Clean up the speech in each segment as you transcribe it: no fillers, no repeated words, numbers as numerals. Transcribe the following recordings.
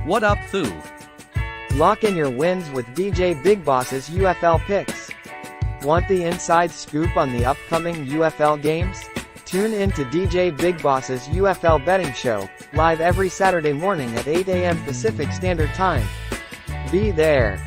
What up, Thu? Lock in your wins with Djbigboss's UFL picks. Want the inside scoop on the upcoming UFL games? Tune in to Djbigboss's UFL betting show, live every Saturday morning at 8 a.m. Pacific Standard Time. Be there.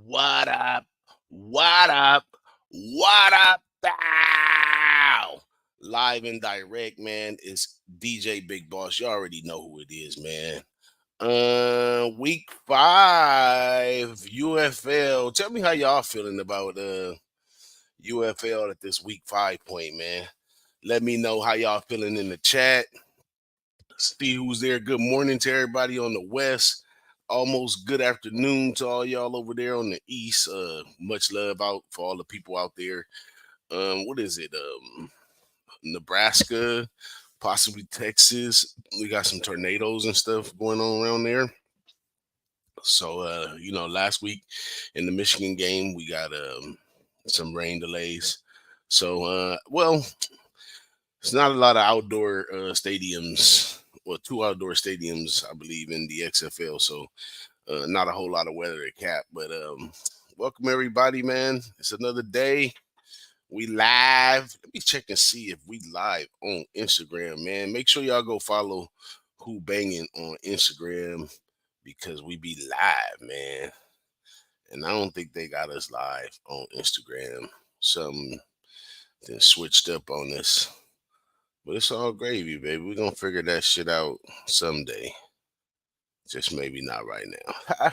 What up? What up? What up? Bow! Live and direct, man. It's Djbigboss. You already know who it is, man. Week 5 UFL. Tell me how y'all feeling about UFL at this week 5 point, man. Let me know how y'all feeling in the chat. See who's there. Good morning to everybody on the west. Almost good afternoon to all y'all over there on the east. Much love out for all the people out there. What is it? Nebraska, possibly Texas. We got some tornadoes and stuff going on around there. So last week in the Michigan game, we got some rain delays. So it's not a lot of outdoor stadiums. Well, 2 outdoor stadiums, I believe, in the XFL. So not a whole lot of weather to cap. But welcome, everybody, man. It's another day. We live. Let me check and see if we live on Instagram, man. Make sure y'all go follow Who-Bangin on Instagram because we be live, man. And I don't think they got us live on Instagram. Something then switched up on us. But it's all gravy, baby. We're going to figure that shit out someday. Just maybe not right now.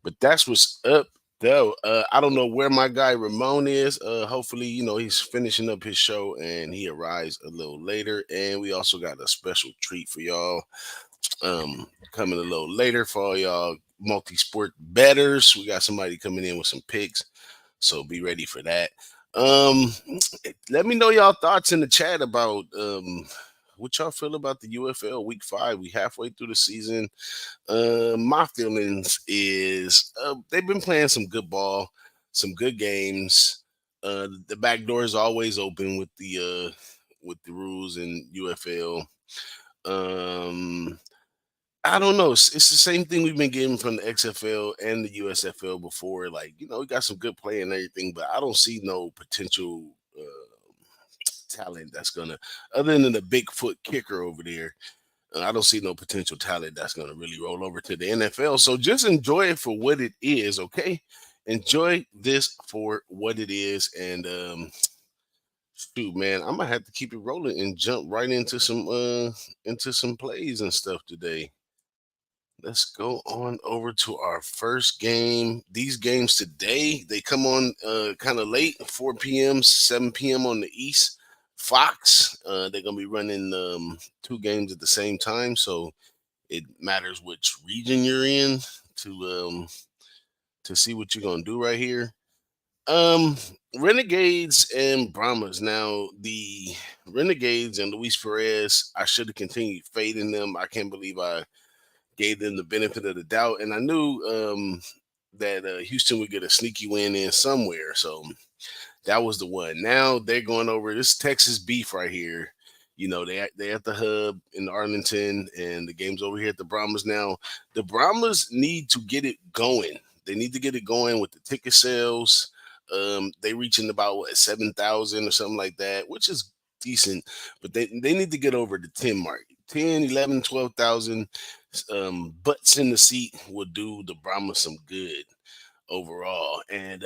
But that's what's up, though. I don't know where my guy Ramon is. Hopefully, he's finishing up his show and he arrives a little later. And we also got a special treat for y'all coming a little later for all y'all multi-sport bettors. We got somebody coming in with some picks. So be ready for that. Let me know y'all thoughts in the chat about what y'all feel about the UFL week 5. We halfway through the season. My feelings is they've been playing some good ball, some good games. The back door is always open with the rules in UFL. I don't know. It's the same thing we've been getting from the XFL and the USFL before. Like, we got some good play and everything, but I don't see no potential talent that's going to, other than the Bigfoot kicker over there, I don't see no potential talent that's going to really roll over to the NFL. So just enjoy it for what it is, okay? Enjoy this for what it is. And, shoot, man, I'm going to have to keep it rolling and jump right into some plays and stuff today. Let's go on over to our first game. These games today, they come on kind of late, 4 p.m., 7 p.m. on the East. Fox, they're going to be running 2 games at the same time, so it matters which region you're in to see what you're going to do right here. Renegades and Brahmas. Now, the Renegades and Luis Perez, I should have continued fading them. I can't believe I gave them the benefit of the doubt, and I knew that Houston would get a sneaky win in somewhere, so that was the one. Now they're going over this Texas beef right here. They at the hub in Arlington, and the game's over here at the Brahmas now. The Brahmas need to get it going. They need to get it going with the ticket sales. They reaching about 7,000 or something like that, which is decent, but they need to get over the 10 mark. 10, 11, 12,000 butts in the seat will do the Brahmas some good overall. And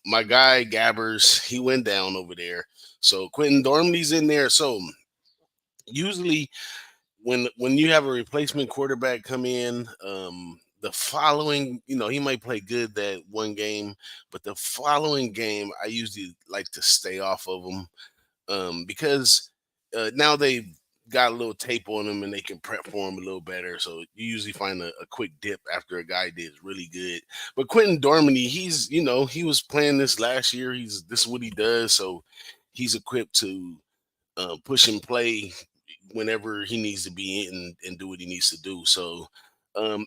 my guy Gabbers, he went down over there. So Quentin Dormley's in there. So usually when you have a replacement quarterback come in, the following, he might play good that one game, but the following game, I usually like to stay off of him because now they've got a little tape on them and they can prep for him a little better. So you usually find a quick dip after a guy did really good. But Quentin Dormany, he was playing this last year. This is what he does. So he's equipped to push and play whenever he needs to be in and do what he needs to do. So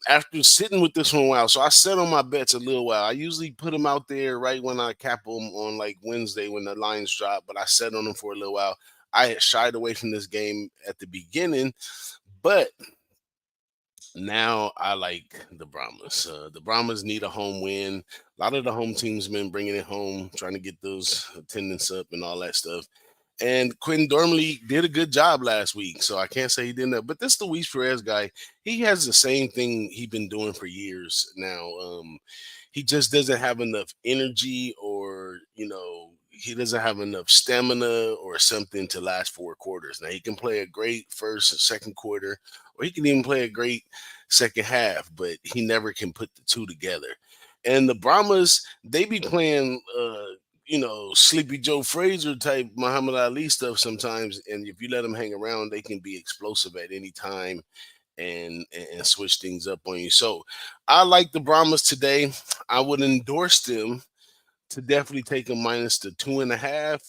after sitting with this one a while, so I sat on my bets a little while. I usually put them out there right when I cap them on like Wednesday when the lines drop, but I sat on them for a little while. I had shied away from this game at the beginning, but now I like the Brahmas. The Brahmas need a home win. A lot of the home teams been bringing it home, trying to get those attendance up and all that stuff. And Quentin Dormley did a good job last week, so I can't say he didn't. But this Luis Perez guy, he has the same thing he's been doing for years now. He just doesn't have enough energy, or he doesn't have enough stamina or something to last 4 quarters. Now he can play a great first and second quarter, or he can even play a great second half, but he never can put the two together. And the Brahmas, they be playing Sleepy Joe Frazier type Muhammad Ali stuff sometimes. And if you let them hang around, they can be explosive at any time and switch things up on you. So I like the Brahmas today. I would endorse them to definitely take a minus the 2.5,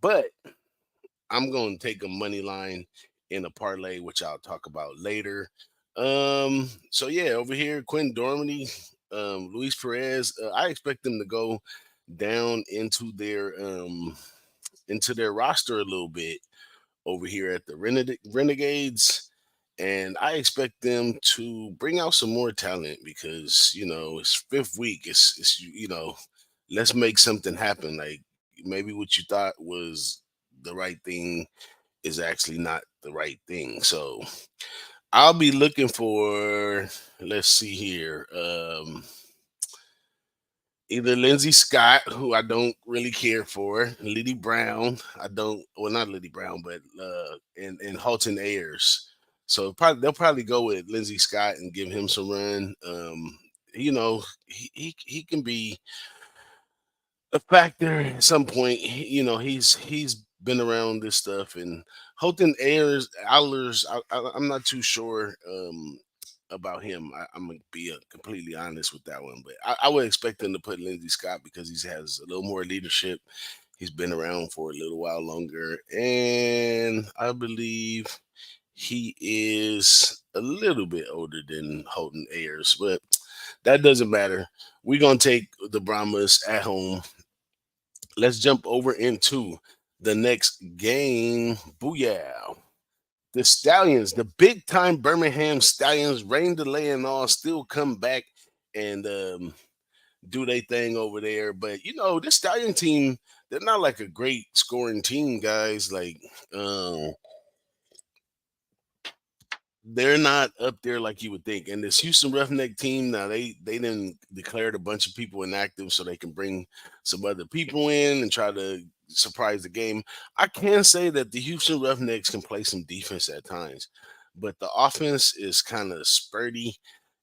but I'm going to take a money line in a parlay, which I'll talk about later. So yeah, over here, Quentin Dormany, Luis Perez, I expect them to go down into their roster a little bit over here at the Renegades. And I expect them to bring out some more talent because, it's fifth week. Let's make something happen. Like maybe what you thought was the right thing is actually not the right thing. So I'll be looking for, let's see here, either Lindsey Scott, who I don't really care for, Liddy Brown. I don't, well, not Liddy Brown, but and Halton Ayers. So they'll probably go with Lindsey Scott and give him some run. He can be a factor at some point. He's been around this stuff, and Holton Ayers, Allers, I'm not too sure about him. I'm gonna be completely honest with that one, but I would expect him to put Lindsey Scott because he has a little more leadership. He's been around for a little while longer, and I believe he is a little bit older than Holton Ayers, but that doesn't matter. We're gonna take the Brahmas at home. Let's jump over into the next game. Booyah. The Stallions, the big time Birmingham Stallions, rain delay and all, still come back and do their thing over there. But this Stallion team, they're not like a great scoring team, guys. Like they're not up there like you would think. And this Houston Roughneck team, now they didn't declared a bunch of people inactive so they can bring some other people in and try to surprise the game. I can say that the Houston Roughnecks can play some defense at times, but the offense is kind of spurty.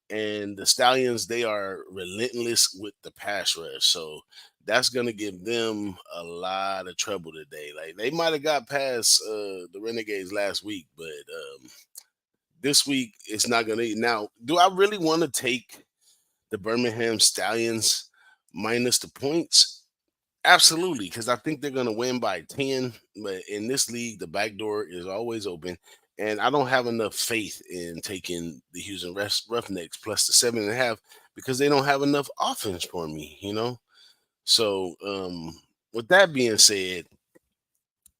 And the Stallions, they are relentless with the pass rush. So that's gonna give them a lot of trouble today. Like they might have got past the Renegades last week, but this week it's not gonna. Now, do I really want to take the Birmingham Stallions minus the points? Absolutely, because I think they're gonna win by 10. But in this league, the back door is always open, and I don't have enough faith in taking the Houston Roughnecks plus the 7.5 because they don't have enough offense for me. So, with that being said,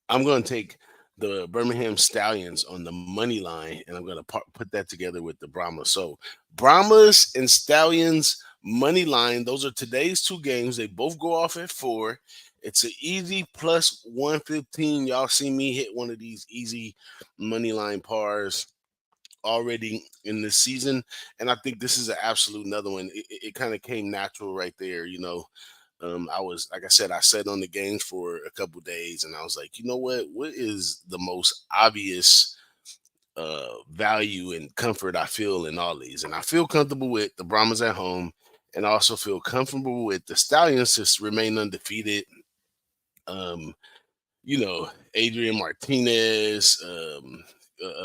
I'm going to take the Birmingham Stallions on the money line, and I'm going to put that together with the Brahmas. So Brahmas and Stallions money line. Those are today's two games. They both go off at 4. It's an easy plus 115. Y'all see me hit one of these easy money line pars already in this season, and I think this is an absolute another one. It kind of came natural right there. I was, like I said, I sat on the games for a couple days, and I was like, you know what is the most obvious value and comfort I feel in all these? And I feel comfortable with the Brahmas at home, and I also feel comfortable with the Stallions to remain undefeated. Um, Adrian Martinez,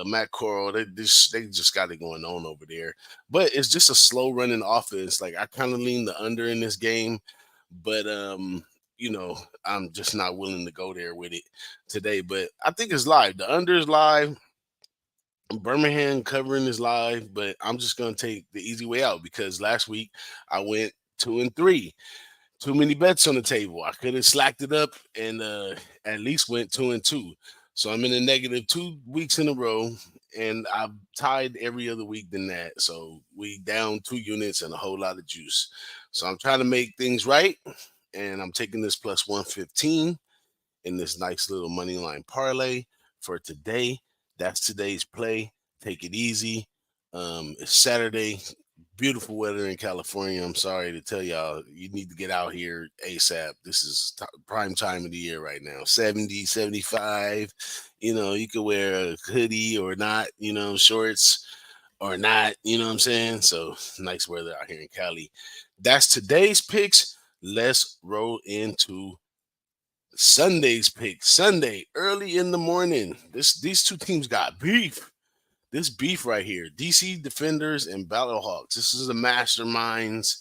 Matt Corral, they just got it going on over there. But it's just a slow running offense. Like I kind of lean the under in this game, but you know, I'm just not willing to go there with it today. But I think it's live. The under is live. Birmingham covering is live, but I'm just gonna take the easy way out because last week I went 2-3. Too many bets on the table. I could have slacked it up and at least went 2-2. So I'm in a negative 2 weeks in a row, and I've tied every other week than that. So we down 2 units and a whole lot of juice. So I'm trying to make things right, and I'm taking this plus 115 in this nice little money line parlay for today. That's today's play. Take it easy. It's Saturday. Beautiful weather in California. I'm sorry to tell y'all, you need to get out here ASAP. This is prime time of the year right now. 70, 75. You know, you could wear a hoodie or not, shorts or not. You know what I'm saying? So nice weather out here in Cali. That's today's picks. Let's roll into Sunday's pick. Sunday, early in the morning. These two teams got beef. This beef right here. DC Defenders and Battlehawks. This is the masterminds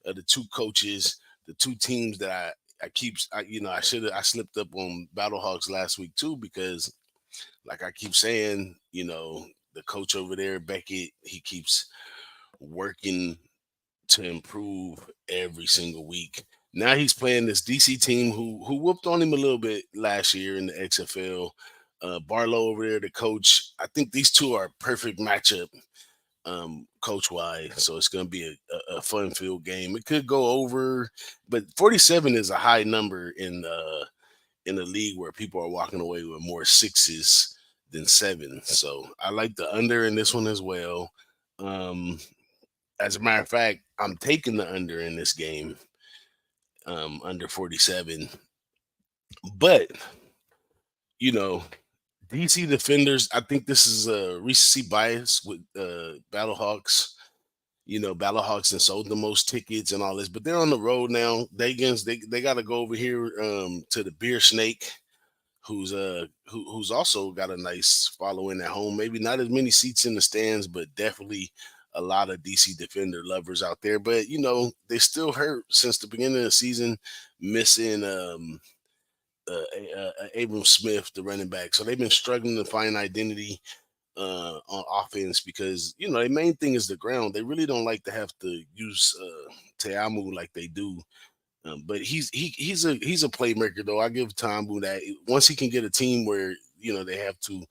of the two coaches, the two teams that I slipped up on Battlehawks last week too, because like I keep saying, the coach over there, Beckett, he keeps working to improve every single week. Now he's playing this DC team who whooped on him a little bit last year in the XFL. Barlow over there, the coach. I think these two are a perfect matchup, coach wise. So it's going to be a fun field game. It could go over, but 47 is a high number in the league where people are walking away with more sixes than seven. So I like the under in this one as well. Um, as a matter of fact, I'm taking the under in this game, under 47. But, you know, DC Defenders, I think this is a recency bias with Battlehawks. Battlehawks and sold the most tickets and all this, but they're on the road now. They got to go over here to the Beer Snake, who's also got a nice following at home. Maybe not as many seats in the stands, but definitely a lot of DC Defender lovers out there. But they still hurt since the beginning of the season, missing Abram Smith, the running back. So they've been struggling to find identity on offense because the main thing is the ground. They really don't like to have to use Teamu like they do. But he's a playmaker though. I give Tambu that once he can get a team where they have to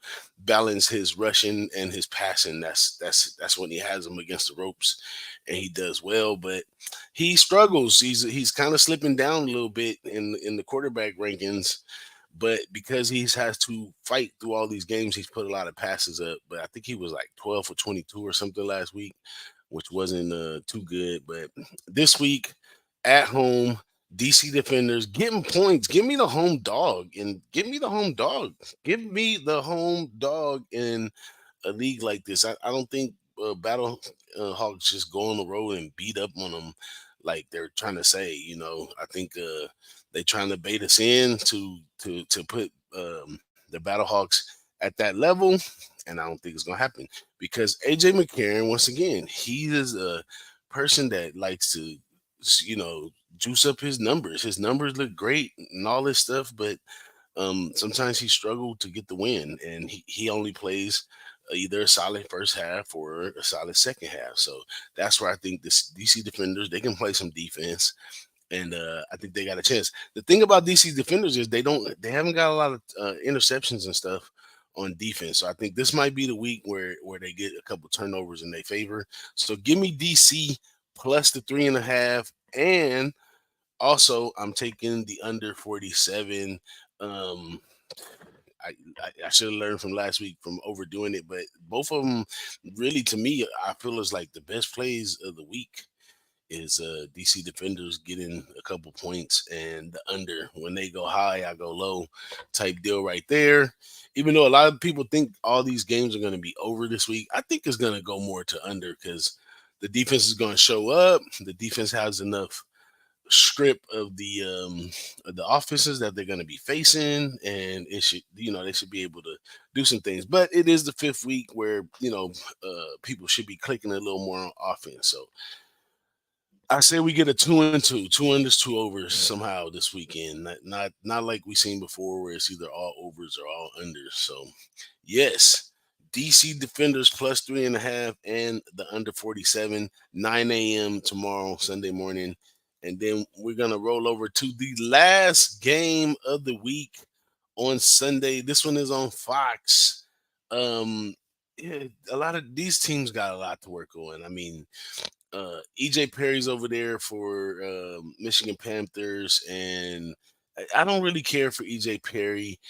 balance his rushing and his passing. That's when he has them against the ropes, and he does well. But he struggles. He's kind of slipping down a little bit in the quarterback rankings. But because he has to fight through all these games, he's put a lot of passes up. But I think he was like 12 for 22 or something last week, which wasn't too good. But this week at home, DC Defenders getting points. Give me the home dog and give me the home dog. Give me the home dog in a league like this. I don't think Battle Hawks just go on the road and beat up on them like they're trying to say. I think they're trying to bait us in to put the Battle Hawks at that level, and I don't think it's gonna happen because AJ McCarron, once again, he is a person that likes to juice up his numbers. His numbers look great and all this stuff, but sometimes he struggled to get the win, and he only plays either a solid first half or a solid second half. So that's where I think this DC Defenders, they can play some defense, and I think they got a chance. The thing about DC Defenders is they haven't got a lot of interceptions and stuff on defense. So I think this might be the week where they get a couple turnovers in their favor. So give me DC plus the 3.5, and also I'm taking the under 47. I should have learned from last week from overdoing it, but both of them really, to me, I feel is like the best plays of the week is DC Defenders getting a couple points and the under. When they go high, I go low type deal right there. Even though a lot of people think all these games are going to be over this week, I think it's going to go more to under because the defense is going to show up. The defense has enough script of the offenses that they're going to be facing, and it should, they should be able to do some things. But it is the fifth week where people should be clicking a little more on offense. So I say we get a 2-2, two unders, two overs somehow this weekend. Not like we seen before, where it's either all overs or all unders. So yes, DC Defenders plus 3.5 and the under 47, 9 a.m. tomorrow, Sunday morning. And then we're going to roll over to the last game of the week on Sunday. This one is on Fox. Yeah, a lot of these teams got a lot to work on. I mean, EJ Perry's over there for Michigan Panthers, and I don't really care for EJ Perry,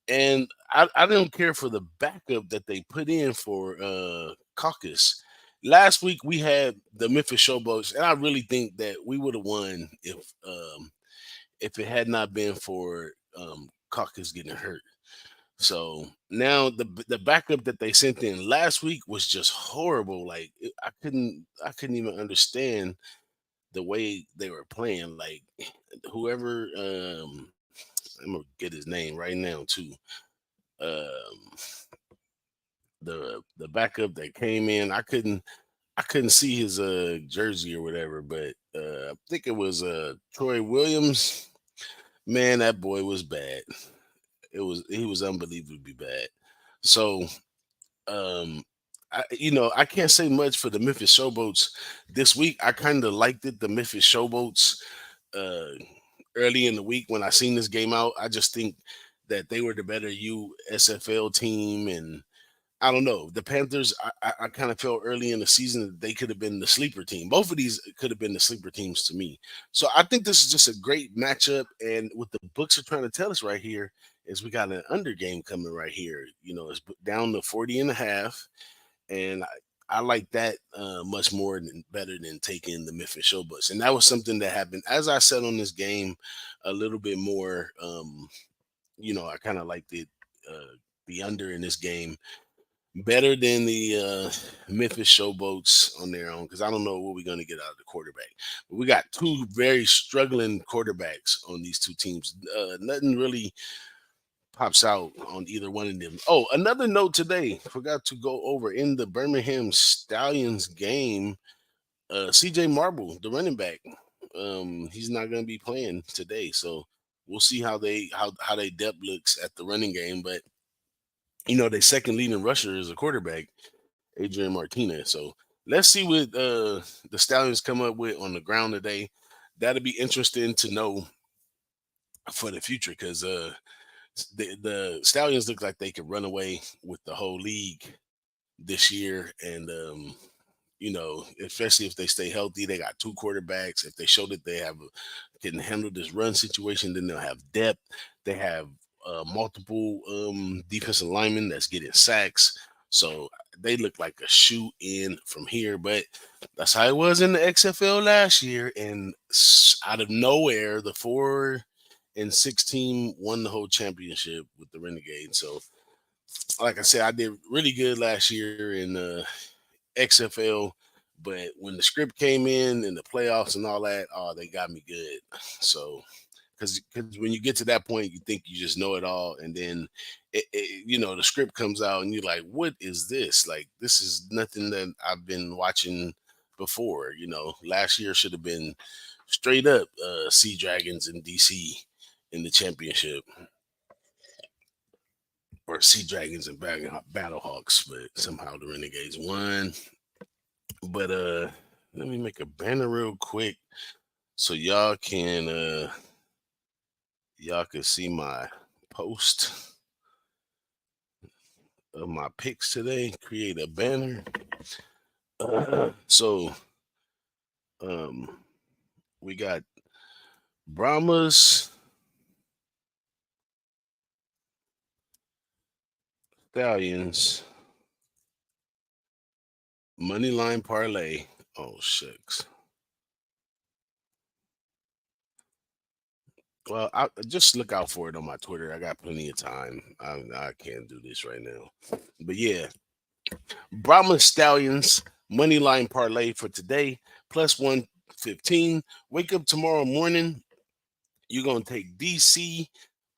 and I don't care for the backup that they put in for Caucus. Last week we had the Memphis Showboats, and I really think that we would have won if it had not been for Caucus getting hurt. So now the backup that they sent in last week was just horrible. Like I couldn't even understand the way they were playing. Like whoever I'm gonna get his name right now too. Um, the backup that came in, I couldn't see his jersey or whatever, but I think it was Troy Williams. Man, that boy was bad. He was unbelievably bad. So um I can't say much for the Memphis Showboats this week. I kind of liked it, the Memphis Showboats, uh early in the week when I seen this game out. I just think that they were the better USFL team, and I don't know. The Panthers, I kind of felt early in the season that they could have been the sleeper team. Both of these could have been the sleeper teams to me. So I think this is just a great matchup. And what the books are trying to tell us right here is we got an under game coming right here. It's down to 40 and a half. And I like that much more than better than taking the Memphis Showbus. And that was something that happened as I said on this game a little bit more. I kind of liked it, the under in this game better than the Memphis Showboats on their own, because I don't know what we're going to get out of the quarterback. But we got two very struggling quarterbacks on these two teams. Nothing really pops out on either one of them. Oh, another note today, forgot to go over in the Birmingham Stallions game. CJ Marble, the running back, he's not going to be playing today, so we'll see how they depth looks at the running game. But their second leading rusher is a quarterback, Adrian Martinez. So let's see what the Stallions come up with on the ground today. That'll be interesting to know for the future, because the Stallions look like they could run away with the whole league this year. And especially if they stay healthy, they got two quarterbacks. If they show that they can handle this run situation, then they'll have depth. They have multiple defensive linemen that's getting sacks. So they look like a shoe in from here. But that's how it was in the XFL last year. And out of nowhere, the 4-6 team won the whole championship with the Renegades. So, like I said, I did really good last year in XFL. But when the script came in and the playoffs and all that, oh, they got me good. So, because when you get to that point, you think you just know it all, and then the script comes out, and you're like, "What is this? Like, this is nothing that I've been watching before." Last year should have been straight up Sea Dragons and DC in the championship, or Sea Dragons and Battlehawks, but somehow the Renegades won. But let me make a banner real quick so y'all can see my post of my picks today. Create a banner. So we got Brahmas, Stallions, money line parlay. Oh shucks. Well, I just look out for it on my Twitter. I got plenty of time. I can't do this right now. But yeah, Brahma Stallions money line parlay for today, plus 15. Wake up tomorrow morning. You're going to take DC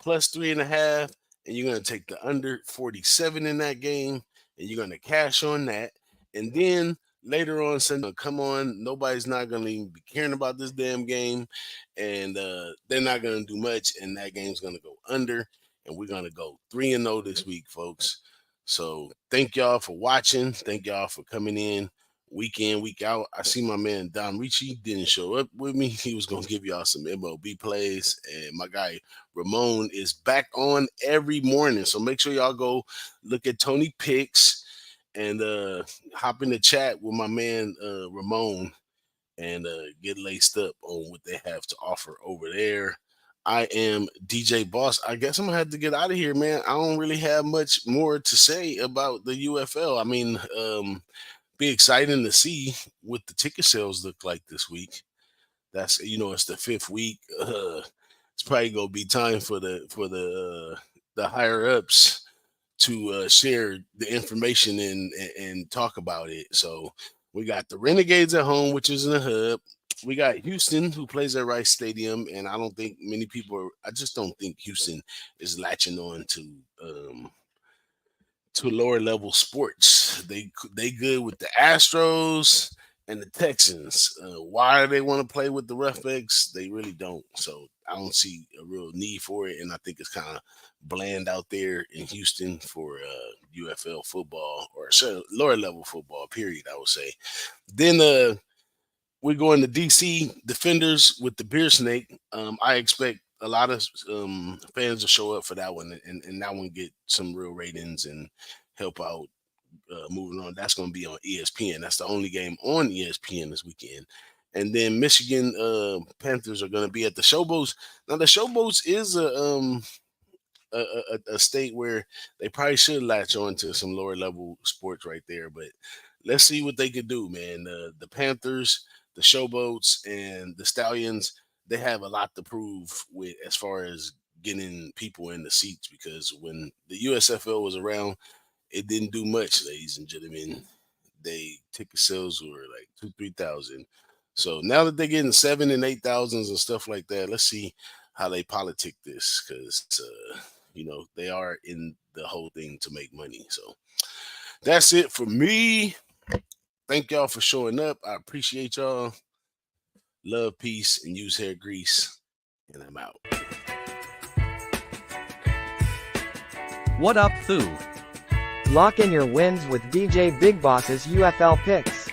plus 3.5, and you're going to take the under 47 in that game, and you're going to cash on that. And then later on Sunday, come on, nobody's not going to even be caring about this damn game, and they're not going to do much, and that game's going to go under, and we're going to go 3-0 this week, folks. So thank y'all for watching. Thank y'all for coming in week in, week out. I see my man Don Ricci didn't show up with me. He was going to give y'all some MLB plays. And my guy Ramon is back on every morning. So make sure y'all go look at Tony Picks and hop in the chat with my man Ramon and get laced up on what they have to offer over there. I am Djbboss. I guess I'm going to have to get out of here, man. I don't really have much more to say about the UFL. I mean, be exciting to see what the ticket sales look like this week. That's, it's the 5th week. It's probably gonna be time for the higher ups to share the information and talk about it. So we got the Renegades at home, which is in the hub. We got Houston, who plays at Rice Stadium, and I don't think many people I just don't think Houston is latching on to lower level sports. They good with the Astros and the Texans. Why do they want to play with the Roughbacks? They really don't. So I don't see a real need for it, and I think it's kind of bland out there in Houston for UFL football or lower level football. Period. I would say. Then we're going to DC Defenders with the Beer Snake. I expect a lot of fans will show up for that one, and that one get some real ratings and help out moving on. That's going to be on ESPN. That's the only game on ESPN this weekend. And then Michigan Panthers are going to be at the Showboats. Now the Showboats is a state where they probably should latch on to some lower level sports right there, but let's see what they could do, man. The Panthers, the Showboats, and the Stallions, they have a lot to prove with as far as getting people in the seats, because when the USFL was around, it didn't do much, ladies and gentlemen. They ticket sales were like 2,000-3,000. So now that they're getting 7,000 and 8,000 and stuff like that, let's see how they politic this, because they are in the whole thing to make money. So that's it for me. Thank y'all for showing up. I appreciate y'all. Love, peace, and use hair grease. And I'm out. What up, Thu? Lock in your wins with Djbigboss's UFL picks.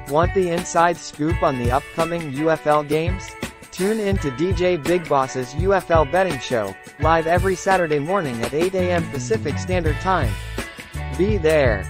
Want the inside scoop on the upcoming UFL games? Tune in to Djbigboss's UFL betting show, live every Saturday morning at 8 a.m. Pacific Standard Time. Be there.